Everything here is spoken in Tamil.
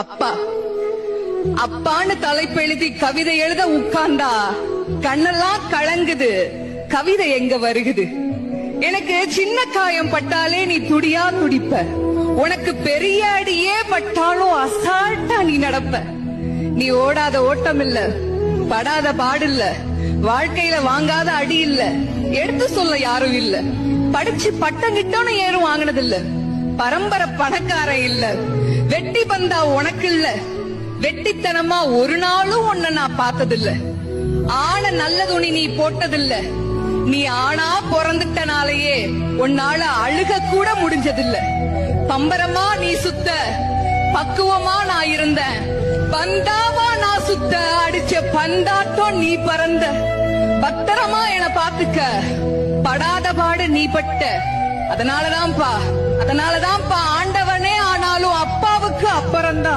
அப்பா அப்பான்னு தலைப்பெழுதி கவிதை எழுத உட்கார்ந்தா கண்ணெல்லாம் கலங்குது. கவிதை எங்க வருகுது? எனக்கு சின்ன காயம் பட்டாலே நீ துடியா துடிப்ப. உனக்கு பெரிய அடியே பட்டாலும் அசால்ட்டா நீ நடப்ப. நீ ஓடாத ஓட்டம் இல்ல, படாத பாடு இல்ல, வாழ்க்கையில வாங்காத அடி இல்ல, எடுத்து சொல்ல யாரும் இல்ல. படிச்சு பட்டம் கிட்டோன்னு ஏறும் வாங்கினது இல்ல. பரம்பரை பணக்காரன் இல்ல. வெட்டி பந்தா உனக்கு இல்ல. வெட்டித்தனமா ஒரு நாளும் உன்னை நான் பார்த்ததில்ல. ஆன நல்ல துணி நீ போட்டதில்ல. நீ ஆனா பிறந்துட்டனாலேயே உன்னால அழுக கூட முடிஞ்சதில்ல. பம்பரமா நீ சுத்த, பக்குவமா நான் இருந்தேன். பந்தாவா நான் சுத்த, அடிச்ச பந்தாட்டம் நீ பறந்த. பத்திரமா என பாத்துக்க, படாத பாடு நீ பட்ட. அதனாலதான்ப்பா ஆண்டவனே ஆனாலும் அப்பாவுக்கு அப்புறம்தான்.